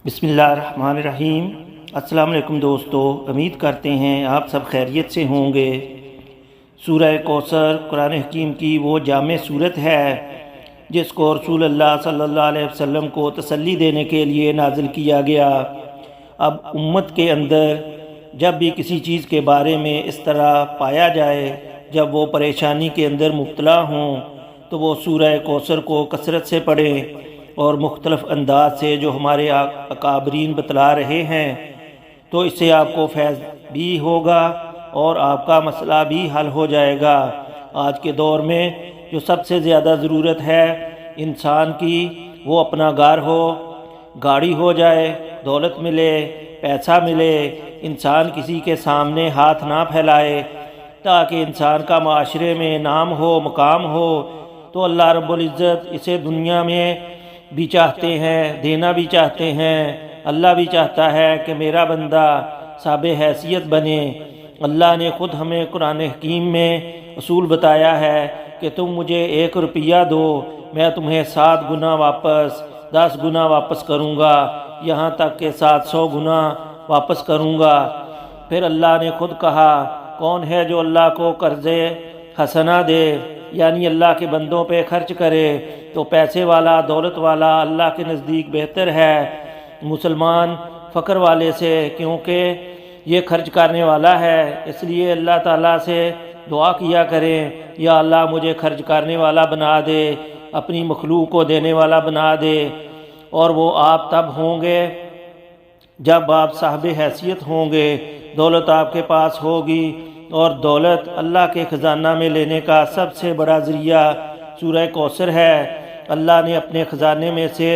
بسم اللہ الرحمن الرحیم۔ السلام علیکم دوستو، امید کرتے ہیں آپ سب خیریت سے ہوں گے۔ سورہ کوثر قرآن حکیم کی وہ جامع صورت ہے جس کو رسول اللہ صلی اللہ علیہ وسلم کو تسلی دینے کے لیے نازل کیا گیا۔ اب امت کے اندر جب بھی کسی چیز کے بارے میں اس طرح پایا جائے جب وہ پریشانی کے اندر مبتلا ہوں تو وہ سورہ کوثر کو کثرت سے پڑھیں اور مختلف انداز سے جو ہمارے اکابرین بتلا رہے ہیں، تو اس سے آپ کو فیض بھی ہوگا اور آپ کا مسئلہ بھی حل ہو جائے گا۔ آج کے دور میں جو سب سے زیادہ ضرورت ہے انسان کی، وہ اپنا گھر ہو، گاڑی ہو جائے، دولت ملے، پیسہ ملے، انسان کسی کے سامنے ہاتھ نہ پھیلائے تاکہ انسان کا معاشرے میں نام ہو، مقام ہو۔ تو اللہ رب العزت اسے دنیا میں بھی چاہتے ہیں، دینا بھی چاہتے ہیں۔ اللہ بھی چاہتا ہے کہ میرا بندہ صاحب حیثیت بنے۔ اللہ نے خود ہمیں قرآن حکیم میں اصول بتایا ہے کہ تم مجھے 1 روپیہ دو، میں تمہیں 7 گنا واپس، 10 گنا واپس کروں گا، یہاں تک کہ 700 گنا واپس کروں گا۔ پھر اللہ نے خود کہا، کون ہے جو اللہ کو قرض حسنہ دے، یعنی اللہ کے بندوں پہ خرچ کرے، تو پیسے والا، دولت والا اللہ کے نزدیک بہتر ہے مسلمان فقر والے سے، کیونکہ یہ خرچ کرنے والا ہے۔ اس لیے اللہ تعالیٰ سے دعا کیا کریں، یا اللہ مجھے خرچ کرنے والا بنا دے، اپنی مخلوق کو دینے والا بنا دے۔ اور وہ آپ تب ہوں گے جب آپ صاحب حیثیت ہوں گے، دولت آپ کے پاس ہوگی، اور دولت اللہ کے خزانہ میں لینے کا سب سے بڑا ذریعہ سورہ کوثر ہے۔ اللہ نے اپنے خزانے میں سے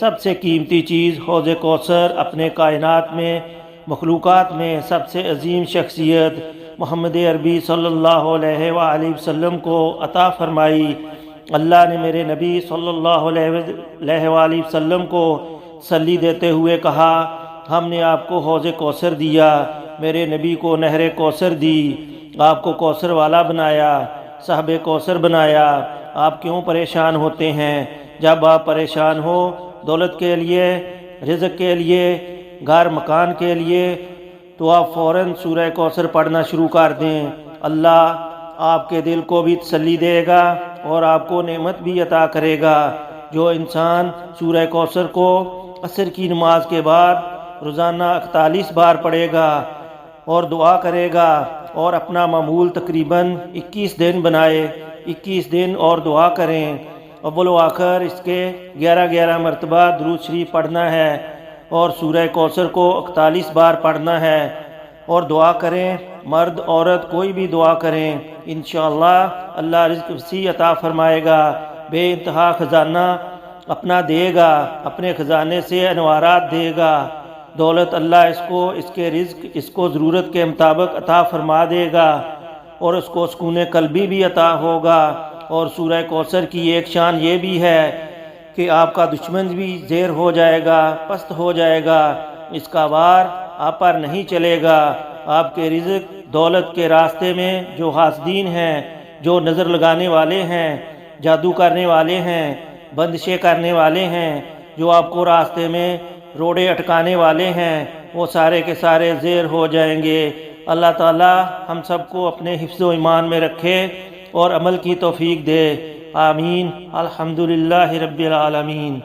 سب سے قیمتی چیز حوض کوثر اپنے کائنات میں، مخلوقات میں سب سے عظیم شخصیت محمد عربی صلی اللہ علیہ وآلہ وسلم کو عطا فرمائی۔ اللہ نے میرے نبی صلی اللہ علیہ وآلہ وسلم کو تسلی دیتے ہوئے کہا، ہم نے آپ کو حوض کوثر دیا، میرے نبی کو نہر کوثر دی، آپ کو کوثر والا بنایا، صاحب کوثر بنایا۔ آپ کیوں پریشان ہوتے ہیں؟ جب آپ پریشان ہو دولت کے لیے، رزق کے لیے، گھر مکان کے لیے، تو آپ فوراً سورہ کوثر پڑھنا شروع کر دیں۔ اللہ آپ کے دل کو بھی تسلی دے گا اور آپ کو نعمت بھی عطا کرے گا۔ جو انسان سورہ کوثر کو عصر کی نماز کے بعد روزانہ 41 بار پڑھے گا اور دعا کرے گا، اور اپنا معمول تقریباً 21 دن بنائے، 21 دن اور دعا کریں، اول و آخر اس کے 11 مرتبہ درود شریف پڑھنا ہے اور سورہ کوثر کو 41 بار پڑھنا ہے، اور دعا کریں، مرد عورت کوئی بھی دعا کریں، انشاءاللہ اللہ رزق وسیع عطا فرمائے گا، بے انتہا خزانہ اپنا دے گا، اپنے خزانے سے انوارات دے گا۔ دولت اللہ اس کے رزق اس کو ضرورت کے مطابق عطا فرما دے گا، اور اس کو سکون قلبی بھی عطا ہوگا۔ اور سورہ کوثر کی ایک شان یہ بھی ہے کہ آپ کا دشمن بھی زیر ہو جائے گا، پست ہو جائے گا، اس کا وار آپ پر نہیں چلے گا۔ آپ کے رزق دولت کے راستے میں جو حاسدین ہیں، جو نظر لگانے والے ہیں، جادو کرنے والے ہیں، بندشیں کرنے والے ہیں، جو آپ کو راستے میں روڑے اٹکانے والے ہیں، وہ سارے کے سارے زیر ہو جائیں گے۔ اللہ تعالی ہم سب کو اپنے حفظ و ایمان میں رکھے اور عمل کی توفیق دے، آمین۔ الحمدللہ رب العالمین۔